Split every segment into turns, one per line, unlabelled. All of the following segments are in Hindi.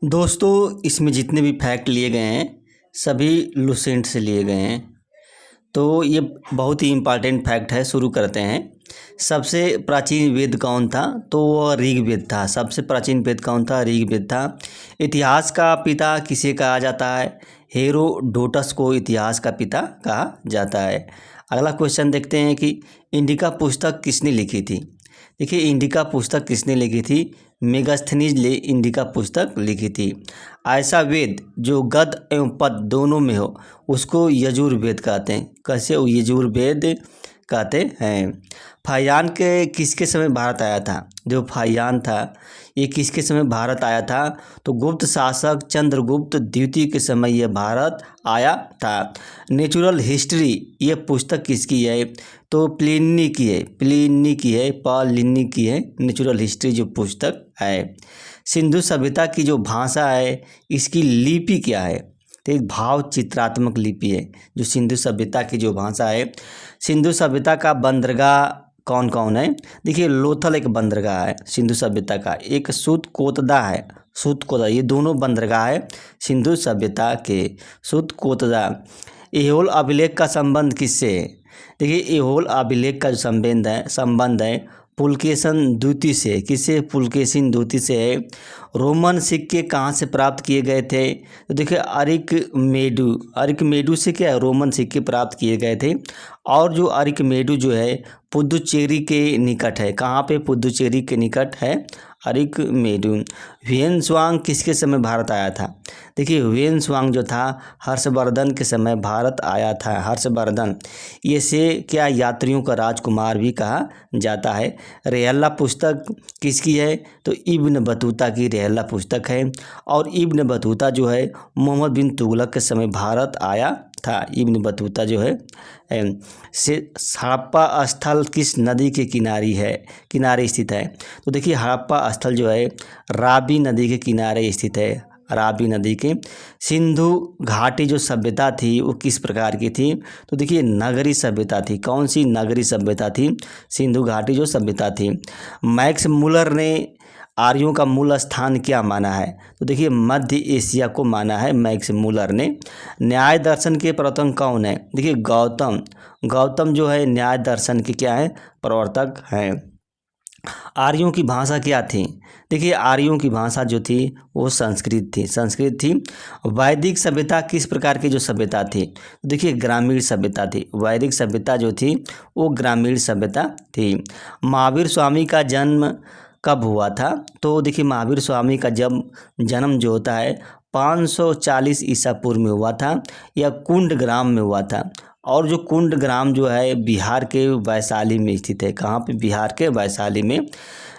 दोस्तों, इसमें जितने भी फैक्ट लिए गए हैं सभी लुसेंट से लिए गए हैं। तो ये बहुत ही इम्पॉर्टेंट फैक्ट है। शुरू करते हैं। सबसे प्राचीन वेद कौन था? तो वह ऋग्वेद था। सबसे प्राचीन वेद कौन था? ऋग्वेद था। इतिहास का पिता किसे कहा जाता है? हेरोडोटस को इतिहास का पिता कहा जाता है। अगला क्वेश्चन देखते हैं कि इंडिका पुस्तक किसने लिखी थी। देखिए, इंडिका पुस्तक किसने लिखी थी? मेगास्थनीज ने इंडिका पुस्तक लिखी थी। ऐसा वेद जो गद एवं पद दोनों में हो उसको यजुर्वेद कहते हैं। कैसे? यजुर्वेद कहते हैं। फाहियान के किसके समय भारत आया था? जो फाहियान था ये किसके समय भारत आया था? तो गुप्त शासक चंद्रगुप्त द्वितीय के समय यह भारत आया था। नेचुरल हिस्ट्री ये पुस्तक किसकी है? तो प्लिनी की है। प्लिनी की है, पालिनी की है नेचुरल हिस्ट्री जो पुस्तक है। सिंधु सभ्यता की जो भाषा है इसकी लिपि क्या है? तो एक भाव चित्रात्मक लिपि है जो सिंधु सभ्यता की जो भाषा है। सिंधु सभ्यता का बंदरगाह कौन कौन है? देखिए, लोथल एक बंदरगाह है सिंधु सभ्यता का। एक सूतकोतदा है। सूतकोतदा, ये दोनों बंदरगाह है सिंधु सभ्यता के। सूतकोतदा। ऐहोल अभिलेख का संबंध किससे है? देखिए, ऐहोल अभिलेख का जो संबंध है पुलकेशिन द्वितीय से। किससे? पुलकेशिन द्वितीय से है। रोमन सिक्के कहाँ से प्राप्त किए गए थे? तो देखिए, अरिकमेडु से क्या है? रोमन सिक्के प्राप्त किए गए थे। और जो अरिकमेडु जो है पुदुचेरी के निकट है। कहाँ पे? पुदुचेरी के निकट है अरिकमेडु। ह्वेनत्सांग किसके समय भारत आया था? देखिए, ह्वेनत्सांग जो था हर्षवर्धन के समय भारत आया था। हर्षवर्धन ये से क्या यात्रियों का राजकुमार भी कहा जाता है। रेहल्ला पुस्तक किसकी है? तो इब्न बतूता की रेहल्ला पुस्तक है। और इब्न बतूता जो है मोहम्मद बिन तुगलक के समय भारत आया था। इब्न बतूता जो है से हड़प्पा स्थल किस नदी के किनारे स्थित है? तो देखिए, हड़प्पा स्थल जो है रावी नदी के किनारे स्थित है। रावी नदी के। सिंधु घाटी जो सभ्यता थी वो किस प्रकार की थी? तो देखिए, नगरी सभ्यता थी। कौन सी नगरी सभ्यता थी? सिंधु घाटी जो सभ्यता थी। मैक्स मुलर ने आर्यों का मूल स्थान क्या माना है? तो देखिए, मध्य एशिया को माना है मैक्स मुलर ने। न्याय दर्शन के प्रवर्तक कौन है? देखिए, गौतम जो है न्याय दर्शन के क्या है? प्रवर्तक हैं। आर्यों की भाषा क्या थी? देखिए, आर्यों की भाषा जो थी वो संस्कृत थी। वैदिक सभ्यता किस प्रकार की जो सभ्यता थी? देखिए, ग्रामीण सभ्यता थी। वैदिक सभ्यता जो थी वो ग्रामीण सभ्यता थी। महावीर स्वामी का जन्म कब हुआ था? तो देखिए, महावीर स्वामी का जन्म जो होता है 540 ईसा पूर्व में हुआ था। यह कुंड ग्राम में हुआ था। और जो कुंड ग्राम जो है बिहार के वैशाली में स्थित है। कहाँ पे? बिहार के वैशाली में।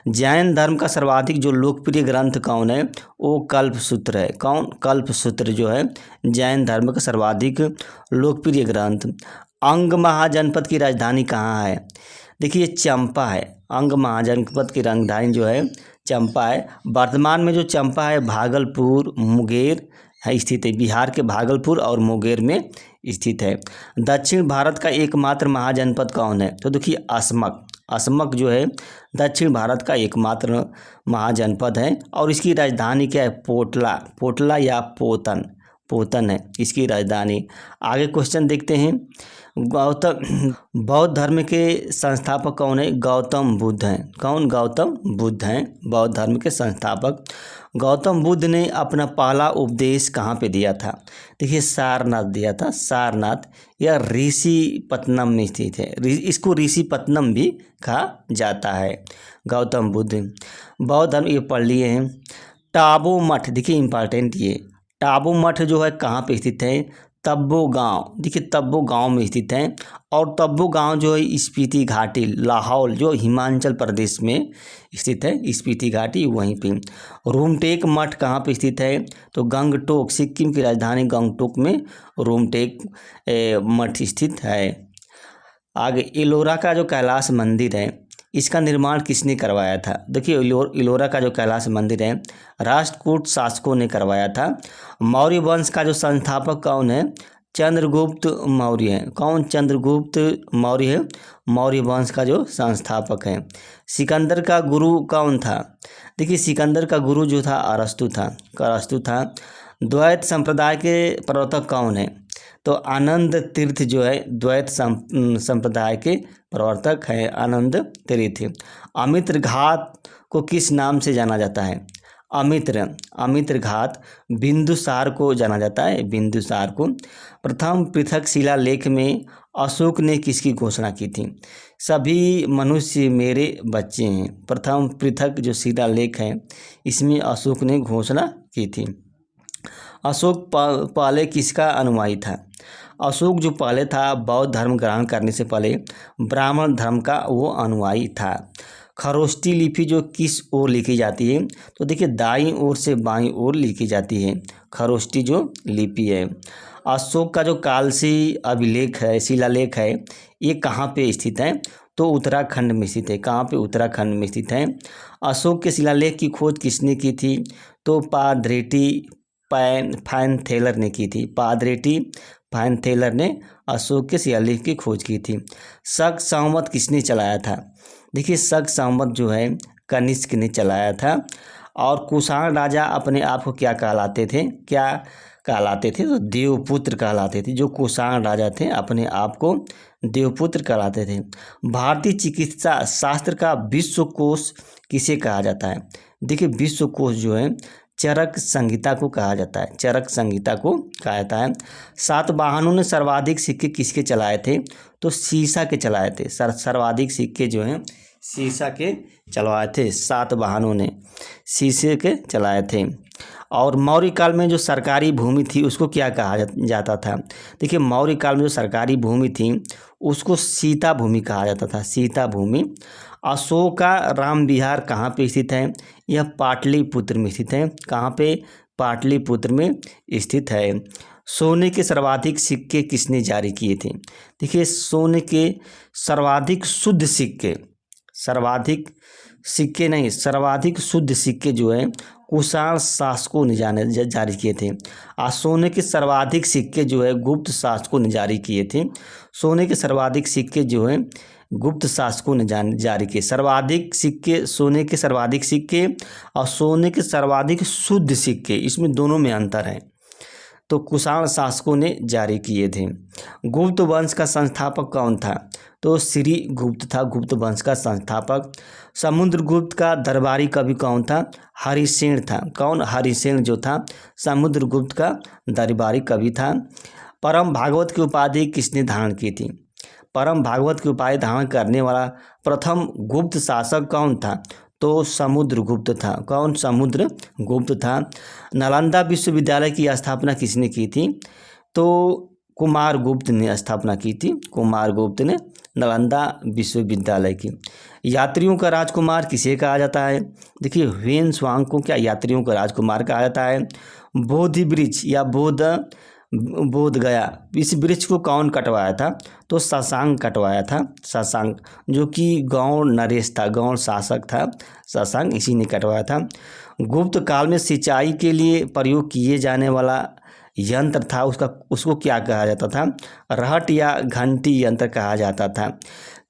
जैन धर्म का सर्वाधिक जो लोकप्रिय ग्रंथ कौन है? वो कल्पसूत्र है। कौन? कल्पसूत्र जो है जैन धर्म का सर्वाधिक लोकप्रिय ग्रंथ। अंग महाजनपद की राजधानी कहाँ है? देखिए, चंपा है। अंग महाजनपद की राजधानी जो है चंपा है। वर्तमान में जो चंपा है भागलपुर मुंगेर है स्थित है। बिहार के भागलपुर और मुंगेर में स्थित है। दक्षिण भारत का एकमात्र महाजनपद कौन है? तो देखिए, असमक जो है दक्षिण भारत का एकमात्र महाजनपद है। और इसकी राजधानी क्या है? पोटला या पोतन है इसकी राजधानी। आगे क्वेश्चन देखते हैं। बौद्ध धर्म के संस्थापक कौन है? गौतम बुद्ध हैं। कौन? गौतम बुद्ध हैं बौद्ध धर्म के संस्थापक। गौतम बुद्ध ने अपना पहला उपदेश कहाँ पे दिया था? देखिए, सारनाथ दिया था। सारनाथ या ऋषिपत्तनम में स्थित है। इसको ऋषिपत्तनम भी कहा जाता है। गौतम बुद्ध। बौद्ध धर्म ये पढ़ लिए हैं। टाबो मठ, देखिए इंपॉर्टेंट ये टाबो मठ जो है कहाँ पे स्थित है? तब्बो गांव। देखिए, तब्बो गांव में स्थित है। और तब्बो गांव जो है स्पीति घाटी लाहौल जो हिमाचल प्रदेश में स्थित है। स्पीति घाटी वहीं पे। रूमटेक मठ कहाँ पे स्थित है? तो गंगटोक, सिक्किम की राजधानी गंगटोक में रूमटेक मठ स्थित है। आगे, एलोरा का जो कैलाश मंदिर है इसका निर्माण किसने करवाया था? देखिए, एलोरा का जो कैलाश मंदिर है राष्ट्रकूट शासकों ने करवाया था। मौर्य वंश का जो संस्थापक कौन है? चंद्रगुप्त मौर्य है। कौन चंद्रगुप्त मौर्य है? मौर्य वंश का जो संस्थापक है। सिकंदर का गुरु कौन था? देखिए सिकंदर का गुरु जो था अरस्तु था। द्वैत संप्रदाय के प्रवर्तक कौन है? तो आनंद तीर्थ जो है द्वैत संप्रदाय के प्रवर्तक है आनंद तीर्थ। अमित्र घात को किस नाम से जाना जाता है? अमित्र घात बिंदुसार को जाना जाता है, बिंदुसार को। प्रथम पृथक शिलालेख में अशोक ने किसकी घोषणा की थी? सभी मनुष्य मेरे बच्चे हैं। प्रथम पृथक जो शिलालेख है इसमें अशोक ने घोषणा की थी। अशोक पहले किसका अनुयायी था? अशोक जो पहले था बौद्ध धर्म ग्रहण करने से पहले ब्राह्मण धर्म का वो अनुयायी था। खरोष्ठी लिपि जो किस ओर लिखी जाती है? तो देखिए दाईं ओर से बाईं ओर लिखी जाती है खरोष्ठी जो लिपि है। अशोक का जो कालसी अभिलेख है शिलालेख है ये कहाँ पे स्थित है? तो उत्तराखंड में स्थित है। कहाँ पे? उत्तराखंड में स्थित है। अशोक के शिलालेख की खोज किसने की थी? तो पादरेटी फाइनथेलर ने की थी। पादरेटी फाइनथेलर ने अशोक के शिलालेख की खोज की थी। शक संवत किसने चलाया था? देखिए शक संवत जो है कनिष्क ने चलाया था। और कुषाण राजा अपने आप को क्या कहलाते थे? तो देवपुत्र कहलाते थे। जो कुषाण राजा थे अपने आप को देवपुत्र कहलाते थे। भारतीय चिकित्सा शास्त्र का विश्वकोश किसे कहा जाता है? देखिए विश्वकोश जो है चरक संहिता को कहा जाता है। चरक संहिता को कहा जाता है। सातवाहनों ने सर्वाधिक सिक्के किसके चलाए थे? तो सीसा के चलाए थे। सर्वाधिक सिक्के जो हैं सीसा के चलवाए थे। सातवाहनों ने शीशे के चलाए थे। और मौर्य काल में जो सरकारी भूमि थी उसको क्या कहा जाता था? देखिए मौर्य काल में जो सरकारी भूमि थी उसको सीता भूमि कहा जाता था। सीता भूमि। अशोका राम विहार कहाँ पे स्थित है? यह पाटलिपुत्र में स्थित है। कहाँ पे? पाटलिपुत्र में स्थित है। सोने के सर्वाधिक सिक्के किसने जारी किए थे? देखिए सोने के सर्वाधिक शुद्ध सिक्के जो है कुषाण शासकों ने जारी किए थे। और सोने के सर्वाधिक सिक्के जो है गुप्त शासकों ने जारी किए थे। सोने के सर्वाधिक सिक्के जो है गुप्त शासकों ने जारी किए। सर्वाधिक सिक्के सोने के सर्वाधिक सिक्के और सोने के सर्वाधिक शुद्ध सिक्के इसमें दोनों में अंतर है। तो कुषाण शासकों ने जारी किए थे। गुप्त वंश का संस्थापक कौन था? तो श्री गुप्त था गुप्त वंश का संस्थापक। समुद्रगुप्त का दरबारी कवि कौन था? हरिसेन था। कौन? हरिसेन जो था समुद्रगुप्त का दरबारी कवि था। परम भागवत की उपाधि किसने धारण की थी? परम भागवत की उपाधि धारण करने वाला प्रथम गुप्त शासक कौन था? तो समुद्रगुप्त था। कौन? समुद्रगुप्त था। नालंदा विश्वविद्यालय की स्थापना किसने की थी? तो कुमारगुप्त ने स्थापना की थी। कुमारगुप्त ने नालंदा विश्वविद्यालय की। यात्रियों का राजकुमार किसे कहा जाता है? देखिए ह्वेन-त्सांग को क्या यात्रियों का राजकुमार कहा जाता है। बोधि वृक्ष या बोध गया इस वृक्ष को कौन कटवाया था? तो शशांक कटवाया था। शशांक जो कि गौड़ नरेश था, गौड़ शासक था। शशांक इसी ने कटवाया था। गुप्त काल में सिंचाई के लिए प्रयोग किए जाने वाला यंत्र था उसको क्या कहा जाता था? रहट या घंटी यंत्र कहा जाता था।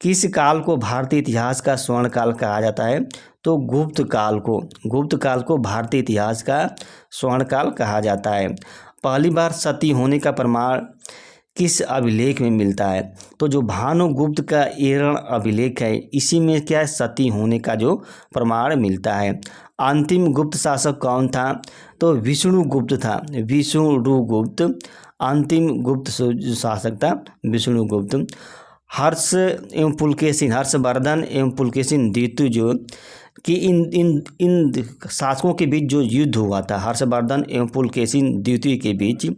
किस काल को भारतीय इतिहास का स्वर्ण काल कहा जाता है? तो गुप्त काल को भारतीय इतिहास का स्वर्ण काल कहा जाता है। पहली बार सती होने का प्रमाण किस अभिलेख में मिलता है? तो जो भानुगुप्त का एरण अभिलेख है इसी में क्या है? सती होने का जो प्रमाण मिलता है। अंतिम गुप्त शासक कौन था? तो विष्णुगुप्त था। विष्णुगुप्त अंतिम गुप्त शासक था विष्णुगुप्त। हर्षवर्धन एवं पुलकेशिन द्वितीय जो कि इन शासकों के बीच जो युद्ध हुआ था हर्षवर्धन एवं पुलकेशिन द्वितीय के बीच,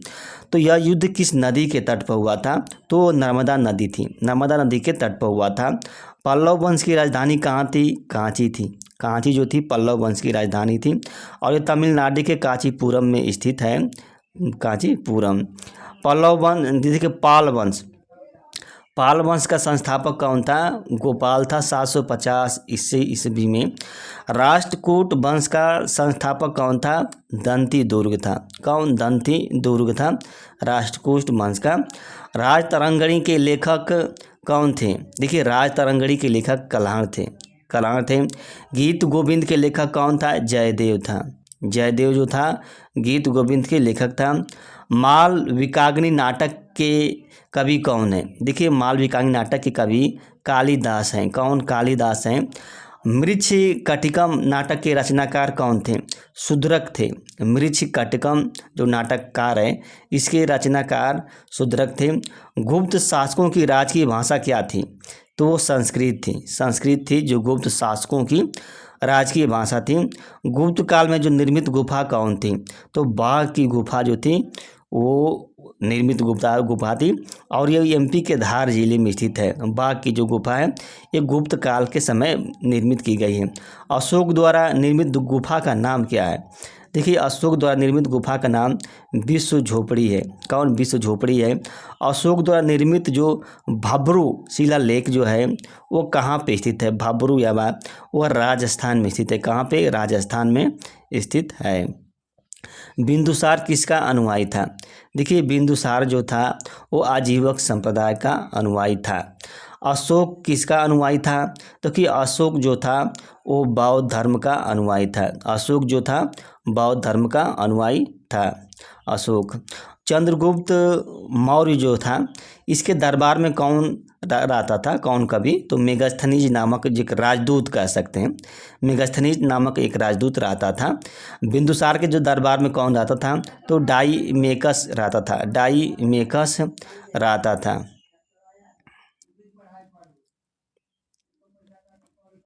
तो यह युद्ध किस नदी के तट पर हुआ था? तो नर्मदा नदी थी। नर्मदा नदी के तट पर हुआ था। पल्लव वंश की राजधानी कहाँ थी? कांची थी। कांची जो थी पल्लव वंश की राजधानी थी और ये तमिलनाडु के कांचीपुरम में स्थित है। कांचीपुरम। पल्लव वंश देखिए पाल वंश का संस्थापक कौन था? गोपाल था 750 ईस्वी में। राष्ट्रकूट वंश का संस्थापक कौन था? दंती दुर्ग था। कौन? दंती दुर्ग था राष्ट्रकूट वंश का। राजतरंगिणी के लेखक कौन थे? देखिए, राजतरंगिणी के लेखक कल्हार थे। गीत गोविंद के लेखक कौन था? जयदेव था। जयदेव जो था गीत गोविंद के लेखक था। मालविकाग्नि नाटक के कवि कौन है? देखिए, मालविकाग्नि नाटक के कवि कालिदास हैं। कौन? कालिदास हैं। मृच्छकटिकम नाटक के रचनाकार कौन थे? शूद्रक थे। मृच्छकटिकम जो नाटककार है इसके रचनाकार शूद्रक थे। गुप्त शासकों की राजकीय भाषा क्या थी? तो वो संस्कृत थी। संस्कृत थी जो गुप्त शासकों की राजकीय भाषा थी। गुप्त काल में जो निर्मित गुफा कौन थी? तो बाघ की गुफा जो थी वो निर्मित गुफा थी और ये एमपी के धार जिले में स्थित है। बाघ की जो गुफा है ये गुप्त काल के समय निर्मित की गई है। अशोक द्वारा निर्मित गुफा का नाम क्या है? देखिए, अशोक द्वारा निर्मित गुफा का नाम विश्व झोपड़ी है। कौन? विश्व झोपड़ी है। अशोक द्वारा निर्मित जो भब्रू शिलालेख जो है वो कहाँ पे स्थित है? भब्रू या वो राजस्थान में स्थित है। कहाँ पे? राजस्थान में स्थित है। बिंदुसार किसका अनुयायी था? देखिए, बिंदुसार जो था वो आजीवक संप्रदाय का अनुयायी था। अशोक किसका अनुयायी था? तो कि अशोक जो था वो बौद्ध धर्म का अनुयायी था। अशोक जो था बौद्ध धर्म का अनुयायी था अशोक। चंद्रगुप्त मौर्य जो था इसके दरबार में कौन रहता था? कौन कवि? तो मेगास्थनीज नामक एक राजदूत कह सकते हैं। मेगास्थनीज नामक एक राजदूत रहता था। बिंदुसार के जो दरबार में कौन रहता था? तो डाईमेकस रहता था। डाईमेकस रहता था।